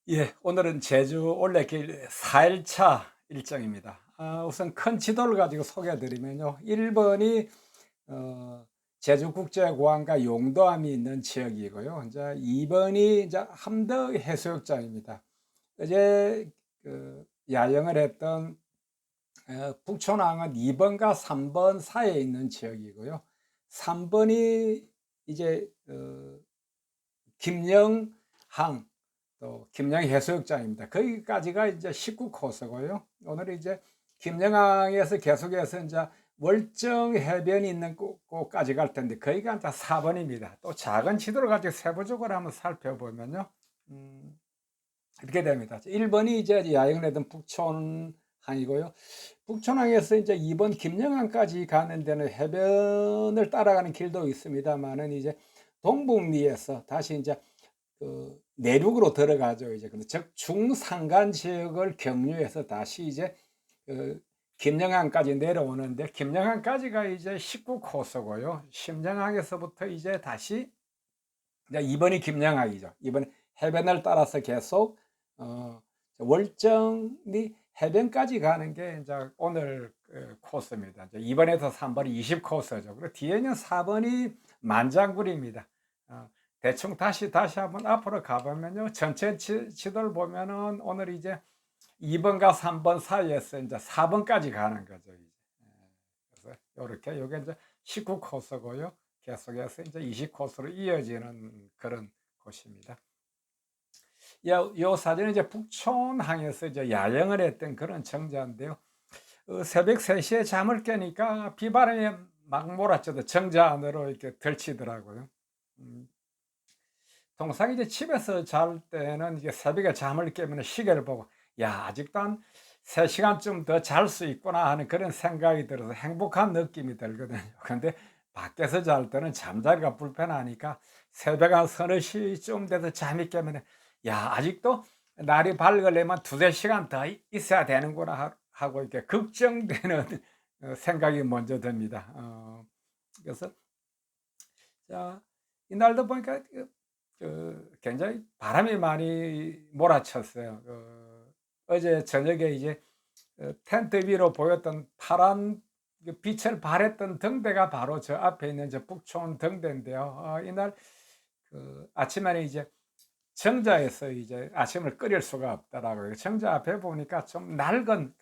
예, 오늘은 제주 올레길 4일차 일정입니다. 우선 큰 지도를 가지고 소개해 드리면요. 1번이 제주국제공항과 용도함이 있는 지역이고요. 이제 2번이 이제 함덕 해수욕장입니다. 어제 야영을 했던 북촌항은 2번과 3번 사이에 있는 지역이고요. 3번이 이제 김영항 또 김양 해수욕장입니다. 거기까지가 이제 19코스고요. 오늘 이제 김영항에서 계속해서 이제 월정 해변이 있는 곳까지 갈 텐데 거기가 이제 4번입니다. 또 작은 지도를 가지고 세부적으로 한번 살펴보면요. 음, 이렇게 됩니다. 1번이 이제 야영을 했던 북촌항이고요. 북촌항에서 이제 2번 김영항까지 가는 데는 해변을 따라가는 길도 있습니다만은 이제 동북리에서 다시 이제 내륙으로 들어가죠. 이제 근데 즉 중산간 지역을 경유해서 다시 이제 그 김영항까지 내려오는데 김영항까지가 이제 19코스고요. 심정항에서부터 이제 다시 이제 2번이 김영항이죠. 이번 해변을 따라서 계속 월정리 해변까지 가는 게 이제 오늘 코스입니다. 이제 2번에서 3번이 20코스죠. 그리고 뒤에는 4번이 만장굴입니다. 대충 다시 한번 앞으로 가보면요. 전체 지도를 보면은 오늘 이제 2번과 3번 사이에서 이제 4번까지 가는 거죠. 이제. 그래서 요렇게 요게 이제 19코스고요. 계속해서 이제 20코스로 이어지는 그런 곳입니다. 요 사진은 이제 북촌항에서 이제 야영을 했던 그런 정자인데요. 새벽 3시에 잠을 깨니까 비바람이 막 몰아쳐도 정자 안으로 이렇게 들치더라고요. 음, 통상 이제 집에서 잘 때는 이게 새벽에 잠을 깨면 시계를 보고 야 아직도 한 3시간쯤 더 잘 수 있구나 하는 그런 생각이 들어서 행복한 느낌이 들거든요. 근데 밖에서 잘 때는 잠자리가 불편하니까 새벽 한 서너 시쯤 돼서 잠이 깨면 야 아직도 날이 밝으려면 두세 시간 더 있어야 되는구나 하고 이렇게 걱정되는 생각이 먼저 듭니다. 그래서 자 이날도 보니까 굉장히 바람이 많이 몰아쳤어요. 어제 저녁에 이제 텐트 위로 보였던 파란 빛을 발했던 등대가 바로 저 앞에 있는 저 북촌 등대인데요. 이날 아침에는 이제 정자에서 이제 아침을 끓일 수가 없더라고요. 정자 앞에 보니까 좀 낡은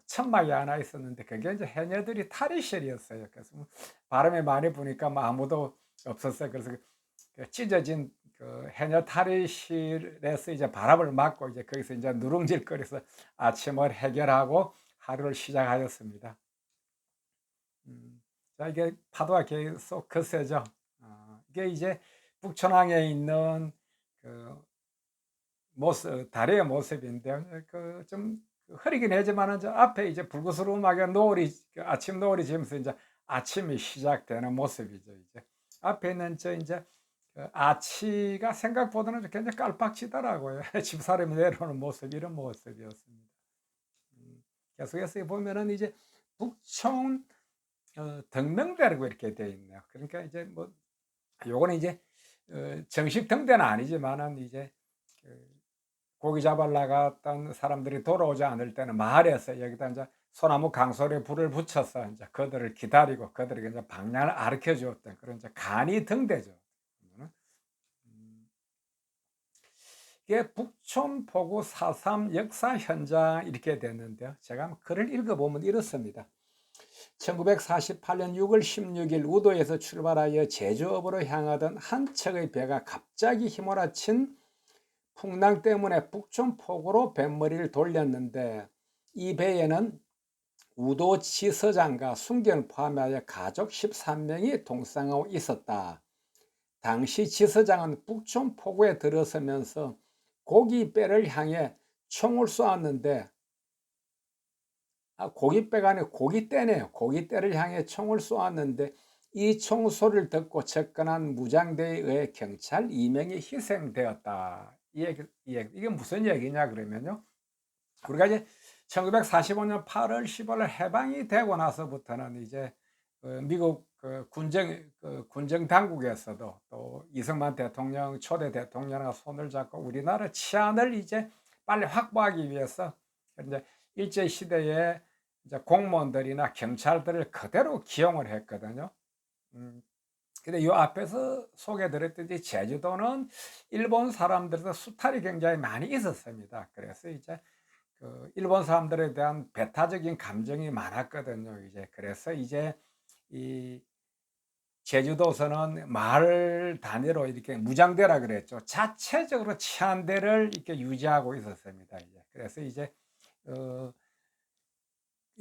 천막이 하나 있었는데 그게 이제 해녀들이 탈의실이었어요. 그래서 뭐 바람이 많이 부니까 뭐 아무도 없었어요. 그래서 찢어진 해녀 탈의실에서 이제 바람을 맞고 이제 거기서 이제 누룽질거려서 아침을 해결하고 하루를 시작하였습니다. 자, 이게 파도가 계속 거세죠. 이게 이제 북천항에 있는 그 모습, 달의 모습인데요. 좀 흐리긴 하지만은 저 앞에 이제 불그스름하게 노을이 아침 노을이 지면서 이제 아침이 시작되는 모습이죠. 이제 앞에 있는 저 이제 아치가 생각보다는 굉장히 깔빡지더라고요. 집사람이 내려오는 모습 이런 모습이었습니다. 계속해서 보면은 이제 북촌 등릉대라고 이렇게 되어 있네요. 그러니까 이제 뭐 요거는 이제 정식 등대는 아니지만은 이제 그 고기 잡으러 나갔던 사람들이 돌아오지 않을 때는 마을에서 여기다 이제 소나무 강솔에 불을 붙여서 이제 그들을 기다리고 그들에게 이제 방향을 가르쳐 주었던 그런 이제 간이 등대죠. 음. 이게 북촌포구 4.3 역사 현장 이렇게 됐는데요. 제가 한번 글을 읽어보면 이렇습니다. 1948년 6월 16일 우도에서 출발하여 제주읍으로 향하던 한 척의 배가 갑자기 휘몰아친 풍랑 때문에 북촌포구로 뱃머리를 돌렸는데 이 배에는 우도 지서장과 순경을 포함하여 가족 13명이 동승하고 있었다. 당시 지서장은 북촌포구에 들어서면서 고깃배를 향해 총을 쏘았는데 고깃배가 아니고 고깃대네요. 고깃대를 향해 총을 쏘았는데 이 총소리를 듣고 접근한 무장대에 의해 경찰 2명이 희생되었다. 이게 무슨 얘기냐 그러면요. 우리가 이제 1945년 8월 15일 해방이 되고 나서부터는 이제 미국 군정 당국에서도 또 이승만 대통령 초대 대통령과 손을 잡고 우리나라 치안을 이제 빨리 확보하기 위해서 이제 일제 시대에 이제 공무원들이나 경찰들을 그대로 기용을 했거든요. 근데 요 앞에서 소개드렸듯이 제주도는 일본 사람들도 수탈이 굉장히 많이 있었습니다. 그래서 이제 일본 사람들에 대한 배타적인 감정이 많았거든요. 이제 그래서 이제 이 제주도에서는 마을 단위로 이렇게 무장대라 그랬죠. 자체적으로 치안대를 이렇게 유지하고 있었습니다. 이제 그래서 이제 어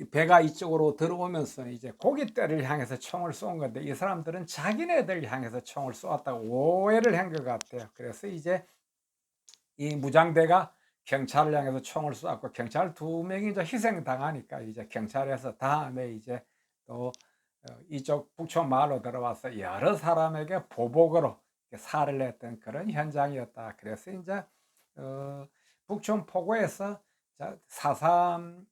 이 배가 이쪽으로 들어오면서 이제 고깃대를 향해서 총을 쏜 건데 이 사람들은 자기네들 향해서 총을 쏘았다고 오해를 한 것 같아요. 그래서 이제 이 무장대가 경찰을 향해서 총을 쏘았고 경찰 2명이 이제 희생당하니까 이제 경찰에서 다음에 이제 또 이쪽 북촌 마을로 들어와서 여러 사람에게 보복으로 살해를 했던 그런 현장이었다. 그래서 인제 어 북촌 포구에서 자 4.3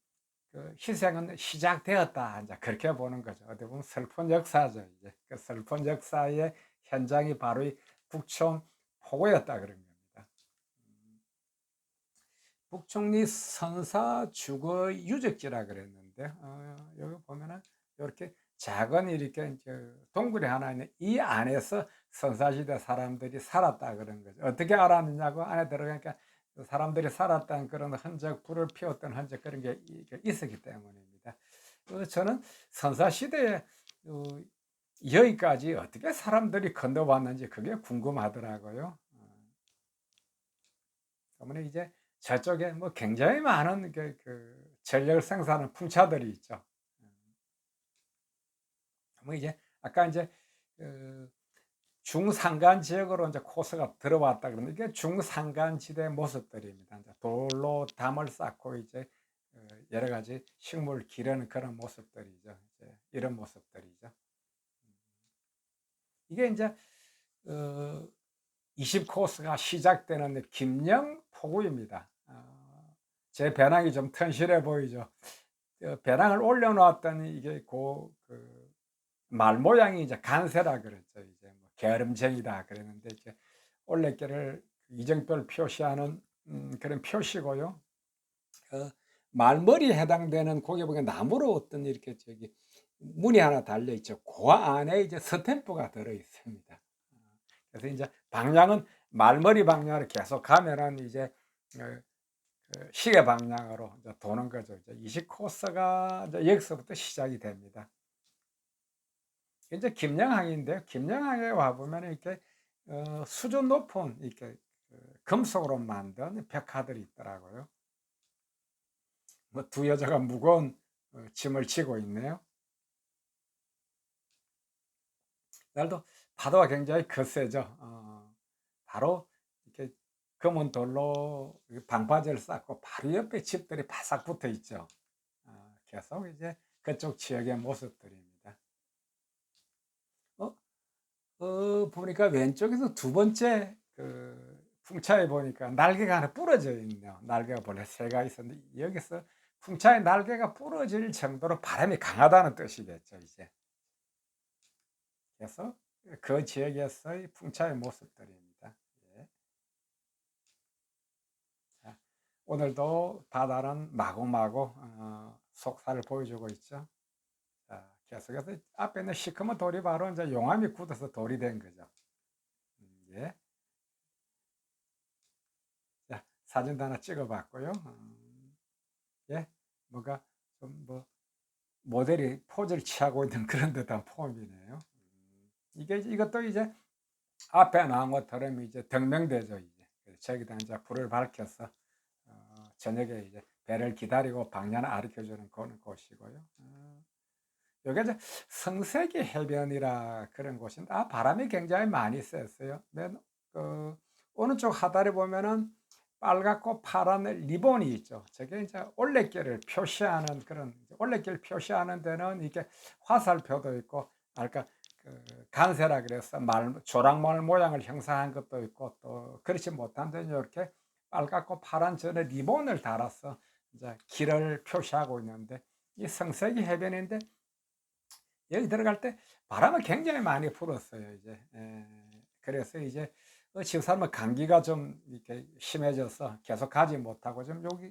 희생은 시작되었다. 인제 그렇게 보는 거죠. 어떻게 보면 슬픈 역사죠 이제. 그 슬픈 역사의 현장이 바로 이 북촌 포구였다 그런 겁니다. 북총리 선사 주거 유적지라 그랬는데 여기 보면은 요렇게 작은 이렇게 이제 동굴이 하나 있는 이 안에서 선사시대 사람들이 살았다 그런 거죠. 어떻게 알았느냐고 안에 들어가니까 그 사람들이 살았다는 그런 흔적, 불을 피웠던 흔적 그런 게 이게 있었기 때문입니다. 저는 선사시대에 어 여기까지 어떻게 사람들이 건너왔는지 그게 궁금하더라고요. 그러면 이제 저쪽에 뭐 굉장히 많은 전력을 생산하는 풍차들이 있죠. 뭐 이제 아까 이제 그 중산간 지역으로 이제 코스가 들어왔다 그러는데 이게 중산간지대 모습들입니다. 이제 돌로 담을 쌓고 이제 여러 가지 식물 기르는 그런 모습들이죠. 이제 이런 모습들이죠. 이게 인제 어 20 코스가 시작되는 김영포구입니다. 제 배낭이 좀 튼실해 보이죠. 배낭을 올려 놓았더니 이게 말 모양이 이제 간새라 그랬죠. 이제 뭐 게으름쟁이다 그랬는데 이제 올레길을 이정표를 표시하는 그런 표시고요. 그 말머리에 해당되는 거기 보면 나무로 어떤 이렇게 문이 하나 달려 있죠. 그 안에 이제 스탬프가 들어 있습니다. 그래서 인제 방향은 말머리 방향으로 계속 가면은 이제 어 시계 방향으로 이제 도는 거죠. 이제 20 코스가 이제 여기서부터 시작이 됩니다. 이제 김영항인데요. 김영항에 와 보면은 이렇게 수준 높은 이렇게 금속으로 만든 벽화들이 있더라고요. 뭐 두 여자가 무거운 짐을 지고 있네요. 날도 파도가 굉장히 거세죠. 바로 이렇게 검은 돌로 이 방파제를 쌓고 바로 옆에 집들이 바싹 붙어 있죠. 계속 이제 그쪽 지역의 모습들입니다. 어 보니까 왼쪽에서 두 번째 풍차에 보니까 날개가 하나 부러져 있네요. 날개가 본래 세 개가 있었는데 여기서 풍차의 날개가 부러질 정도로 바람이 강하다는 뜻이겠죠, 이제. 그래서 그 지역에서의 풍차의 모습들입니다. 예. 자, 오늘도 바다는 마구마구 속살을 보여주고 있죠. 자, 계속해서 앞에 있는 시커먼 돌이 바로 이제 용암이 굳어서 돌이 된 거죠. 예. 자, 사진도 하나 찍어 봤고요. 예. 뭔가 좀 모델이 포즈를 취하고 있는 그런 듯한 폼이네요. 이것도 이제 앞에 나온 것처럼 이제 등명대죠, 이제. 그래서 저기다 이제 불을 밝혀서 저녁에 이제 배를 기다리고 방향을 가르쳐 주는 그런 곳이고요. 여기가 이제 성세기 해변이라 그런 곳인데 바람이 굉장히 많이 쐈어요. 맨 어느 쪽 하단에 보면은 빨갛고 파란 리본이 있죠. 저게 이제 올레길을 표시하는 그런 올레길 표시하는 데는 이게 화살표도 있고 아까 간세라 그래서 조랑말 모양을 형상한 것도 있고 또 그렇지 못한 데는 이렇게 빨갛고 파란 전에 리본을 달아서 이제 길을 표시하고 있는데 이 성세기 해변인데 여기 들어갈 때 바람을 굉장히 많이 불었어요 이제. 그래서 이제 집사람은 감기가 좀 이렇게 심해져서 계속 가지 못하고 좀 여기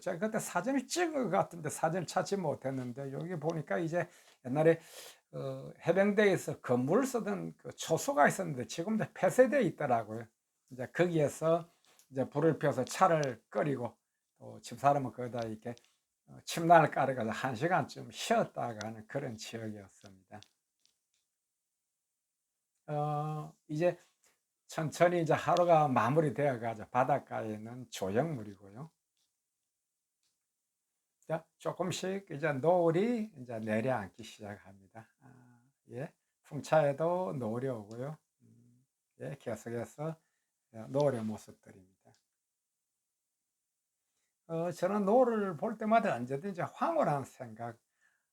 제가 그때 사진을 찍은 것 같은데 사진을 찾지 못했는데 여기 보니까 이제 옛날에 해병대에서 건물을 쓰던 그 초소가 있었는데 지금 이제 폐쇄되어 있더라고요. 이제 거기에서 이제 불을 펴서 차를 끓이고 또 집사람은 거기다 이렇게 침낭을 깔아 가지고 1 시간쯤 쉬었다가 하는 그런 지역이었습니다. 이제 천천히 이제 하루가 마무리되어 가지고 바닷가에는 조형물이고요. 자 쪼끔씩 이제 노을이 이제 내려앉기 시작합니다. 예. 풍차에도 노을이 오고요. 예 계속해서 노을의 모습들입니다. 저는 노을을 볼 때마다 언제든지 황홀한 생각,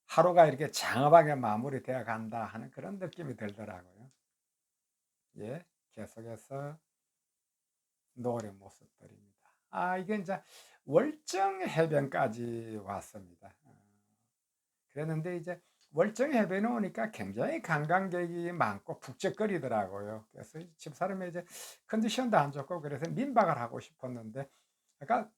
하루가 이렇게 장엄하게 마무리되어 간다 하는 그런 느낌이 들더라고요. 예. 계속해서 노을의 모습들입니다. 이게 인제 월정 해변까지 왔습니다. 그랬는데 이제 월정 해변에 오니까 굉장히 관광객이 많고 북적거리더라고요. 그래서 이 집사람이 이제 컨디션도 안 좋고 그래서 민박을 하고 싶었는데 약간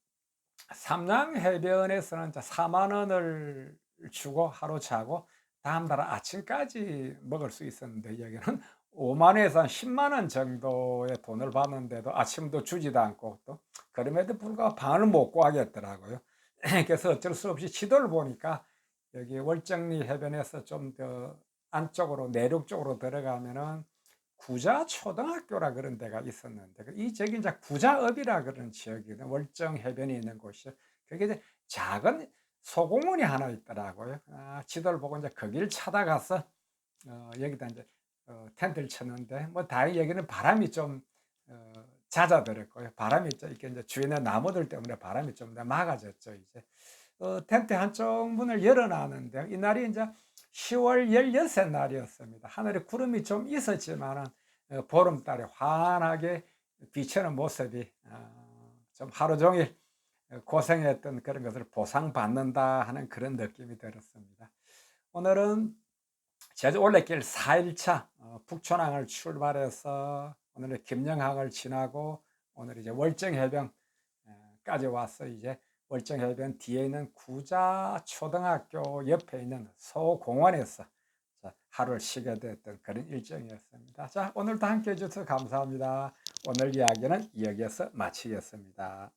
삼양 해변에서는 이제 4만 원을 주고 하루 자고 다음날 아침까지 먹을 수 있었는데 여기는 5만 원에서 한 10만 원 정도의 돈을 받는데도 아침도 주지도 않고 또 그럼에도 불구하고 방을 못 구하겠더라고요. 그래서 어쩔 수 없이 지도를 보니까 여기 월정리 해변에서 좀 더 안쪽으로 내륙 쪽으로 들어가면은 구자 초등학교라 그런 데가 있었는데 이 저기 인제 구자읍이라 그런 지역이거든요. 월정 해변이 있는 곳이요. 그게 이제 작은 소공원이 하나 있더라고요. 지도를 보고 인제 거기를 찾아가서 여기다 인제 텐트를 쳤는데 뭐 다행히 여기는 바람이 좀 어 잦아들었고요. 바람이 좀 이렇게 인제 주위에 나무들 때문에 바람이 좀 더 막아졌죠 이제. 텐트 한쪽 문을 열어 놨는데 이날이 인제 10월 16 날이었습니다. 하늘에 구름이 좀 있었지만은 보름달이 환하게 비치는 모습이 좀 하루 종일 고생했던 그런 것을 보상받는다 하는 그런 느낌이 들었습니다. 오늘은 제주 올레길 4 일차 북촌항을 출발해서 오늘은 김영항을 지나고 오늘 이제 월정해변 까지 와서 이제 월정해변 뒤에 있는 구자 초등학교 옆에 있는 소공원에서 자 하루를 쉬게 됐던 그런 일정이었습니다. 자 오늘도 함께 해 주셔서 감사합니다. 오늘 이야기는 여기에서 마치겠습니다.